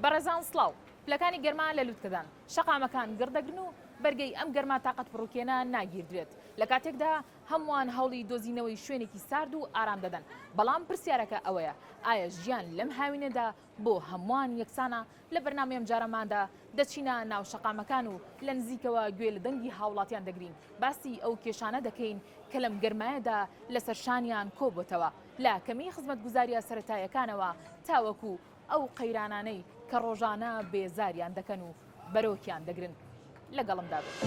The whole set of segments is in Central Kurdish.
بەڕێزان سڵاو پلەکانی گەرما لە لووتکەدان شەقامەکان گردەگرن و بەرگەی ئەم گەرما تااقەت بڕوکێنە ناگیردرێت لە کاتێکدا هەمووان هەوڵی دۆزینەوەی شوێنێکی سارد و ئارام دەدەن بەڵام پرسیارەکە ئەوەیە ئایا ژیان لەم هاوینەدا بۆ هەمووان یەکسانە لە بەرنامەیەم جارەماندا دەچینە ناو شەقامەکان و لە نزیکەوە گوێ لە دەنگی هاوڵاتیان دەگرین باسی ئەو کێشانە دەکەین کە لەم گەرمایەدا لەسەر شانیان کۆبووتەوە لا کەمی خزمەتگوزاریە سەرەتایەکانەوە تاوەکو ئەو قەیرانانەی کە ڕۆژانە بێزاریان دەکەن و بەرۆکیان دەگرن لەگەڵمدا بێت.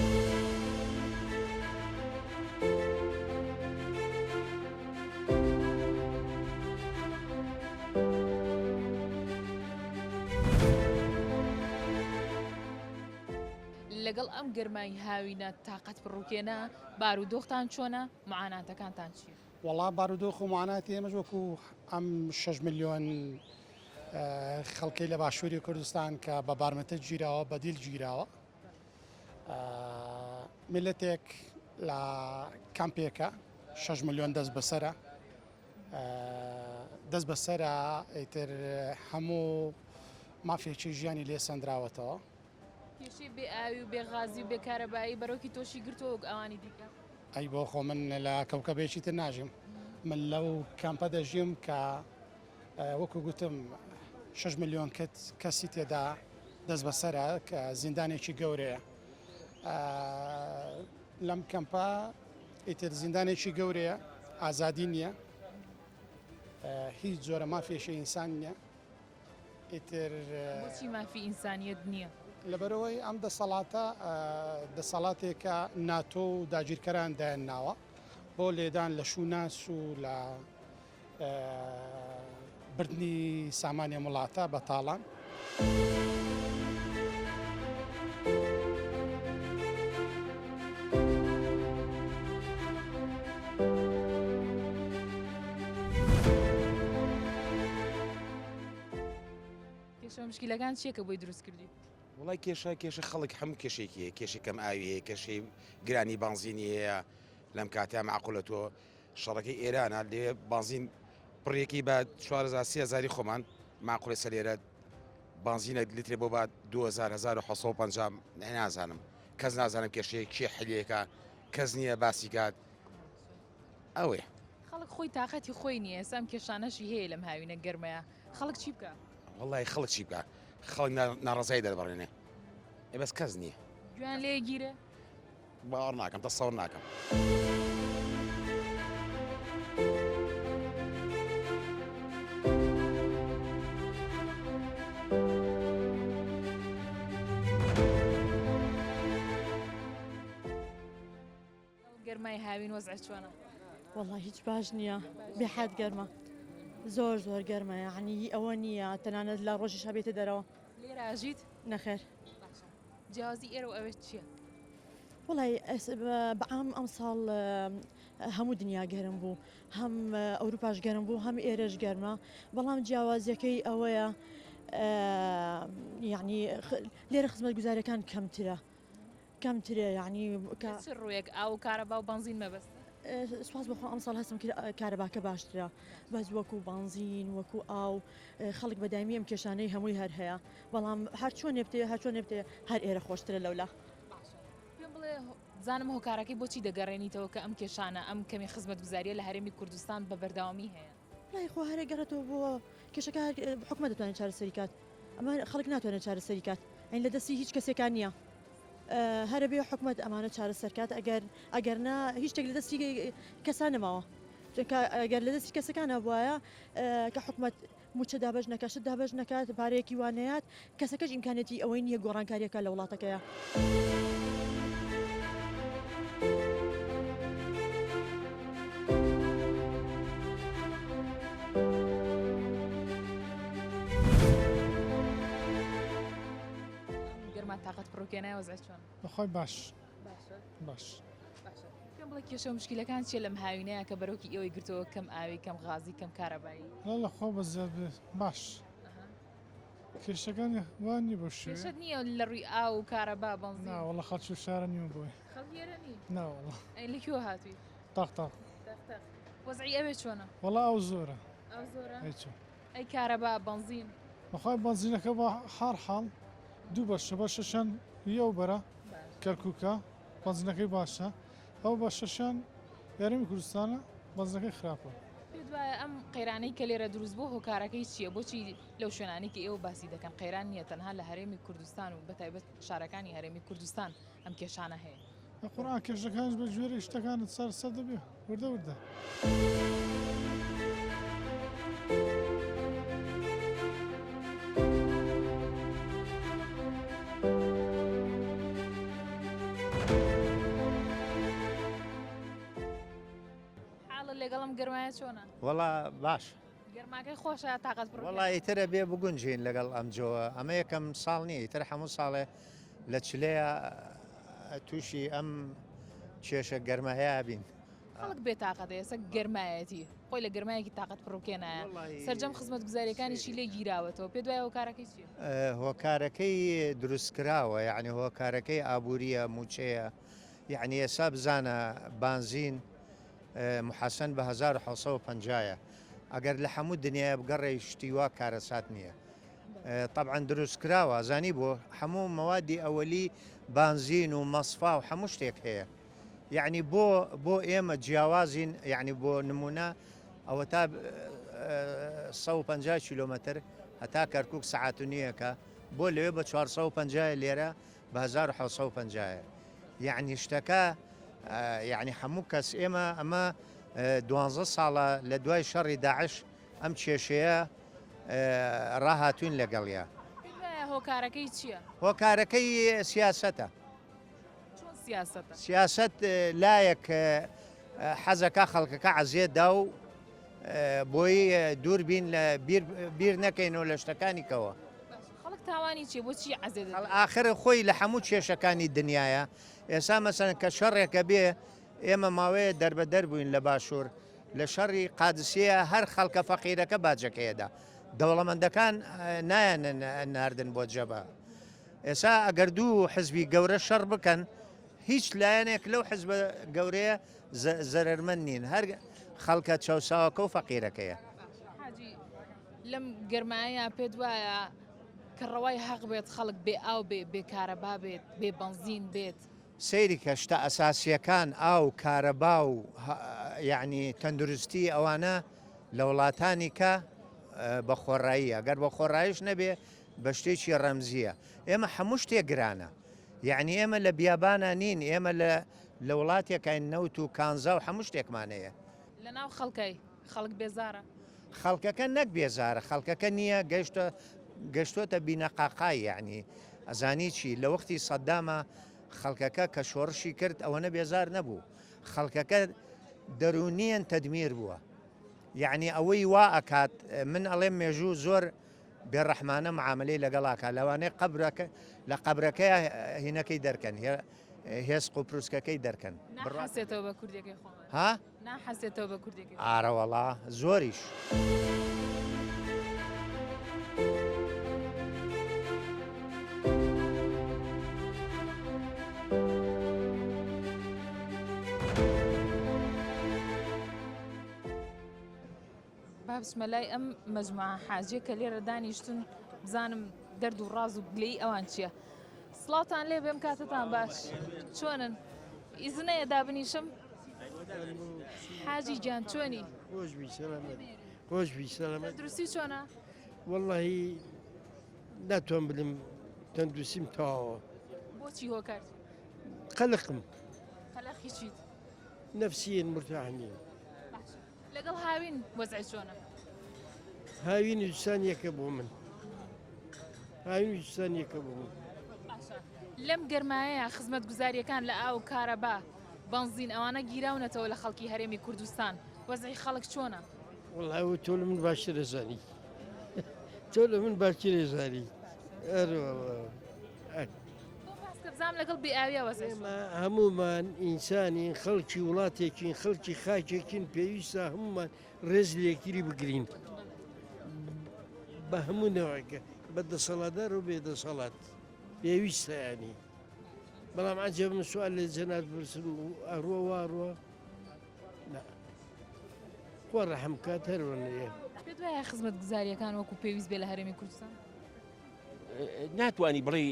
لەگەڵ ئەم گەرمای هاوینە تااقەت بڕوکێنە بارودۆختان چۆنە معاناتەکانتان چی؟ وەڵا بارودۆخ و معاناتی ئێمەش وەکو ئەم 6 ملیۆن خەڵکەی لە باشووری کوردستان کە بە بارمەتە گیراوە بەدیل گیراوە میلەتێک لە کامپێکە 6 ملیۆن دەست بەسەرە دەست بەسەرە ئیتر هەموو مافێکی ژیانی لێ سەندراوەتەوە کێشەی بێ ئاوی و بێ غازی و بێ کارەبایی بەرۆکی تۆشی گرتووە ئەوانی دیکە ئەی بۆ خۆ من لە کەوکەبێکی تر ناژیم من لەو کامپە دەژیم کە وەکو گوتم 6 ملیۆن کەسی تێدا دەست بەسەرە کە زیندانێکی گەورەیە لەم کەمپە ئیتر زیندانێکی گەورەیە ئازادی نییە هیچ جۆرە مافێشی ئینسان نییە ئیتر بۆچی مافی ئینسانیەت نییە لەبەرەوەی ئەم دەسەڵاتێکە ناتۆ و داگیرکەران دایانناوە بۆ لێدان لە شووناس و لە بردنی سامانێ وڵاتە بەتاڵان کێشە مشکلەکان چییە کە بۆی دروست کردی؟ وڵای کێشە خەڵک هەموو کێشێکیە کێشی کەم ئاویەیە کێشەی گرانی بانزینیەیە لەم کاتیا معقولەتەوە شەڕەکەی ئێرانە لێ بانزین پڕێکی بە 4,000 خۆمان معقولە سەرێرە بانزینە لیترێ بۆ بە 2,550 نازانم کەس نازانم کێشەیە کێ حلیەکە کەس نییە باسی کات ئەوێ خەڵک خۆی تااقەتی خۆی نییە ئێستا ئەم کێشانەشی هەیە لەم هاوینە گەرمەیە خەڵک چی بکە؟ وڵای خەڵک چی بکە خەڵک ناڕزایی دەبڕێنێ ئێ بەس کەس نییە گویان لێ گیرە؟ باوەڕ ناکەم تەسەوڕ ناکەم گەرمای هاوین وەزع چۆنە؟ والله هیچ باش نییە بێحات گەرمە زۆر گەرمە یعنی ئەوە نییە تەنانەت لە ڕۆژی شەبێتە دەرەوە لێرە ئاژیت؟ نەخێر جیازی ئێرە و ئەوێت چییە؟ وڵی بەعام ئەم ساڵ هەموو دنیا گەرم بوو هەم ئەوروپاش گەرم بوو هەم ئێرەش گەرمە بەڵام جیاوازیەکەی ئەوەیە یعنی لێرە خزمەت گوزاریەکان کەمترە یعنی ڕوویەک ئاو کارەبا و بنزین مەبەست سواز بەخۆ ئەم ساڵ هەستم کارەباکە باشترە بەس وەکو بنزین وەکو ئاو خەڵک بەدامی ئەم کێشانەی هەمووی هەر هەیە بەڵام هەر چۆن نێبتێ هەر ئێرە خۆشترە لەولا پێم بڵێ زانم هۆکارەکەی بۆچی دەگەڕێنیتەوە کە ئەم کێشانە ئەم کەمی خزمەت گوزاریە لە هەرێمی کوردستان بە بەردەوامی هەیە لای خۆ هەرێ گەڕێتەوە بۆ کێشەکە حکومە دەتوانێت چارەسەریکات ئەمە خەڵک ناتوانێت چارەسەریکات ئەین لە دەستی هیچ کەسێکان نییە هەرە بێ حکومت ئەمانە چارەسەرکات ئەگەرنا هیچ شتێک لە دەستی کەسان نەماوە ئەگەر لە دەستی کەسەکانە بواە کە حکومت موچە دابەش نەکات شت دابەش نەکات پارەیەکی وانەیەات کەسەکەش ئیمکانێتی ئەوەی نییە گۆڕانکاریەکە لە وڵاتەکەیە تااقەت بڕوکێنای وەزع چۆن؟ بەخۆی باش پێم بڵێ کێشە و مشکلەکان چیە لەم هاوینەیە کە بەرۆکی ئێوەی گرتەوە کەم ئاوی کەم غازی کەم کارەبایی لە خۆ بەزیاد باش کێشەکانی وانی بۆ کێشت نییە لە ڕووی ئاو و کارەبا بنزین ناوەڵە خەڵکی شارە نیوە بۆی خەڵێرە نی ناوەڵە لەکوێ هاتووی تاق وەزعی ئەوێ چۆنە؟ وەڵا ئەو زۆرە ئەو زۆرە هیچ ئەی کارەبا بنزین بەخوای بەنزینەکە بە هەر حاڵ دوو بەشە بەشەشان یە و بەرە کەرکووکە بەنزینەکەی باشە ئەو بەشەشان یاریمی کوردستانە بەنزینەکەی خراپە. پێت وایە ئەم قەیرانەی کە لێرە دروست بۆ هۆکارەکەی چییە؟ بۆچی لەو شوێنانی کە ئێوە باسی دەکەن قەیران نییە تەنها لە هەرێمی کوردستان و بەتایبەت شارەکانی هەرێمی کوردستان ئەم کێشانە هەیە؟ قورآن کێشەکانش بە گوێرەی شتەکانت سەر دەبێ وردە وردە. حاڵە لەگەڵم گەرمایە چۆنە؟ وڵا باش گەرماکەی خۆشە تااقەت بڕۆ وڵی ترە بێ بگونجین لەگەڵ ئەم جۆوە ئەمە یەکەم ساڵ نیە تر هەموو ساڵێ لە چلەیە تووشی ئەم کێشە گەرمەهەیە بین. خەڵک بێتاقەت ئێستا گەرمایەتی خۆی لە گەرمایەکی تااقەت بڕۆکێنایە سەررجەم خزمەت گوزاریەکانیشی لێ گیراوەتەوە پێ دوای هۆکارەکەی چیە؟ هۆکارەکەی دروستکراوە یعنی هۆکارەکەی ئابوووریە موچەیە یعنی ئێسا بزانە بانزین محەسەن بە 1950 ئەگەر لە هەموو دنیای بگەڕێ شتیوا کارەسات نییە. طبعا دروستکراوە زانی بۆ هەموو مەوادی ئەوەلی بانزین و مەسفا و هەموو شتێک هەیە. یعنی بۆ ئێمە جیاوازین یعنی بۆ نمونە ئەوە تا 150 کیلومتر هەتا کەرکک سەعات و نییەکە بۆ لەوێ بە 450 لێرە بە 1950 یعنی شتەکە یعنی هەموو کەس ئێمە ئەمە 12 ساڵە لە دوای شەڕی داعش ئەم کێشەیە ڕاهاتوین لەگەڵیا. هۆکارەکەی چییە؟ هۆکارەکەی سیاسەتە. سیاستە سیاست لایەک حەزەکە خەڵکەکە عەزیێتدا و بۆی دوور بین لە بیر نەکەینەوە لە شتەکانیکەوە. خەڵک تاوانی چێ بۆچی عەزێت ئاخر خۆی لە هەموو کێشەکانی دنیاە ئێستا مەسەن کە شەڕێکە بێ ئێمە ماوەیە دەربەدەر بووین لە باشوور لە شەڕی قادسیە هەر خەڵکە فەقیرەکە باجەکەیەدا دەوڵەمەندەکان نایەنن ناردن بۆ جەبە. ئێستا ئەگەر دوو حزبی گەورە شەڕ بکەن هیچ لایەنێک لەو حزبە گەورەیە زەرمەند نین هەر خەڵکە چاوساوەکە و فەقیرەکەیە. حاجی لەم گەرمایە پێت وایە کە ڕەوای حەق بێت خەڵک بێ ئاو بێ بێکارەبا بێت بێ بەنزین بێت سەیری کە شتە ئەساسیەکان ئاو کارەبا و یعنی تەندروستی ئەوانە لە وڵاتانی کە بە خۆڕایی ئەگەر بە خۆڕایش نەبێ بە شتێکی ڕەمزیە ئێمە هەموو شتێک گرانە یعنی ئێمە لە بیابانە نین ئێمە لە وڵاتێکین نەوت و کانزا و هەموو شتێکمانەیە لە ناو خەڵکەی خەڵک بێزارە خەڵکەکە نەک بێزارە خەڵکەکە نییە گەشتۆتە بینەقاقای یعنی ئەزانی چی لە وەختی سەدامە خەڵکەکە کە شۆڕشی کرد ئەوەنە بێزار نەبوو خەڵکەکە دەرونیان تەدمیر بووە یعنی ئەوەی وا ئەکات من ئەڵێم مێژوو زۆر بێڕەحمانە معاملەی لەگەڵاکە لەوانەیە لە قەبرەکەی هینەکەی دەرکەن هێز قوپروسکەکەی دەرکەن ناحەسێتەوە بە کوردێکی خۆ ها ناحەسێتەوە بە کوردێکی ئارەوەڵا زۆریش. بابچمە لای ئەم مەجموعە حاجیە کە لێرە دانیشتن بزانم دەرد و ڕاز و گلەی ئەوان چییە؟ سڵاوتان لێ بێم کاتتان باش چۆنن؟ ئیزنەیە دابنیشم؟ حاجی گیان چۆنی؟ خۆشبی سەلامەت دروستی چۆنە؟ وەڵڵاهی ناتوان بلم تەندروستیم تەواوە بۆچی هۆکار؟ قەلقم قەلەقی چیت؟ نەفسیەن مرتاح نییە لەگەڵ هاوین وەزعی چۆنە؟ هاوینی دوستان یەکە بۆ من هاوینی دوستان یەکە بۆ من لەم گەرمایەیە خزمەت گوزاریەکان لە ئاو کارەبا بەنزین ئەوانە گیراونەتەوە لە خەڵکی هەرێمی کوردستان وەزعی خەڵک چۆنە؟ وەڵڵاهی تۆ لە من باشتر دەزانی تۆ لە من باشتر دەزانی بزانم لەگەڵ بێئاویە وەزعی ئێمە هەمومان ئینسانین خەڵکی وڵاتێکین خەڵکی خاکێکین پێویستە هەمومان ڕێز لێکیری بگرین بە هەموو نەوەکە بە دەسەڵاتدار و بێدەسەڵات پێویستە ینی بەڵام عەجەب من سوال لە جەناب پرسم ئەڕوە واڕوە خوا ڕەحم کات هەروەنەیە پێت دوای خزمەت گوزاریەکان وەکو پێویست بێ لە هەرێمی کوردستان ناتوانانی بڵێ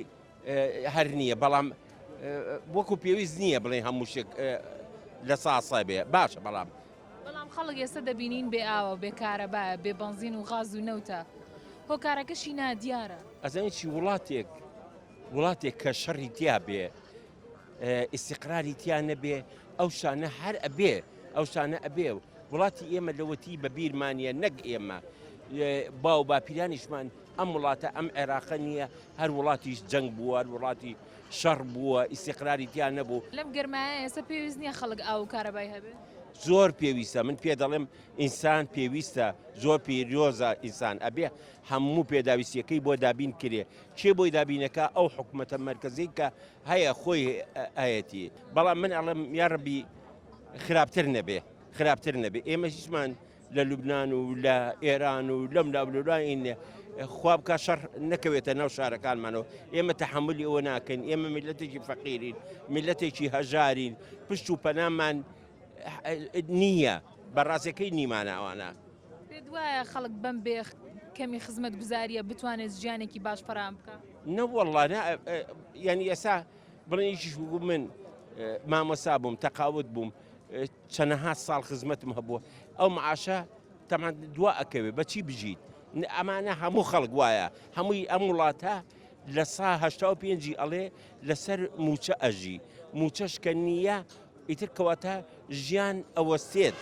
هەر نییە بەڵام وەکو پێویست نییە بڵێ هەموو شێک لە ساسا بێ باشە بەڵام خەڵک ئێستا دەبینین بێ ئاوە بێ کارەبایە بێ بەنزین و غاز و نەوتە هۆکارەکەشی نادیارە ئەزانیی وڵاتێک کە شەڕی تیا بێ ئیسیقراری تیا نەبێ ئەو شانە هەر ئەبێ ئەو شانە ئەبێ وڵاتی ئێمە لەوەتی بە بیرمانە نەک ئێمە باو باپیرانیشمان ئەم وڵاتە ئەم عێراقە نییە هەر وڵاتیش جەنگ بووە هەر وڵاتی شەڕ بووە ئیسیقراری تیا نەبوو لەم گەرمایە ئێستا پێویست نییە خەڵک ئاو و کارەبای هەبێ زۆر پێویستە من پێ دەڵێم ئینسان پێویستە زۆر پیرۆزە ئینسان ئەبێ هەموو پێداویستیەکەی بۆ دابین کرێ چێ بۆی دابینەکە ئەو حکومەتە مەرکەزی کە هەیە خۆی ئاەتی بەڵام من ئەڵێم یاڕەبی خراپتر نەبێ ئێمە هیچمان لە لوبنان و لە ئێران و لەم لاولورین خواب کا شەڕ نەکەوێتە ناو شارەکانمانەوە ئێمە تەحملی ئەوە ناکەین ئێمە میلەتێکی فەقیرین میلەتێکی هەژارین پشت و پەنامان نییە بەڕاستەکەی نیمانە ئەوانە پێ دوایە خەڵک بەم بێ کەمی خزمەت گوزاریە بتوانێت ژیانێکی باش فەرام بکە نەوەڵڵا ینی ئێستا بڵێنیشیش بوو من مامۆسا بووم تەقاوت بووم چەنەها ساڵ خزمەتم هەبووە ئەو معاشە تەمان دوا ئەکەوێ بەچی بژیت ئەمانە هەموو خەڵک وایە هەمووی ئەم وڵاتە لە سا هەشتا و پێنجی ئەڵێ لەسەر موچە ئەژی موچەشکە نییە ئیتر کەواتە ژیان ئەوەستێت.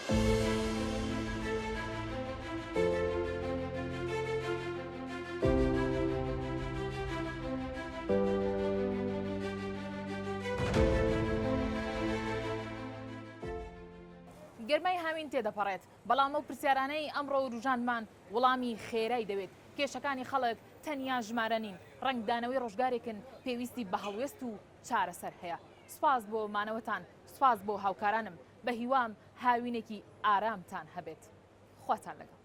گەرمای هاوین تێدەپەڕێت بەڵام ئەو پرسیارانەی ئەمڕۆ ڕوژانمان وەڵامی خێرای دەوێت کێشەکانی خەڵک تەنیا ژمارە نین ڕنگدانەوەی ڕۆژگارێکن پێویستی بە هەڵوێست و چارەسەر هەیە سوپاس بۆ مانەوەتان سوپاس بۆ هاوکارانم بە هیوام هاوینێکی ئارامتان هەبێت خواتان لەگەڵ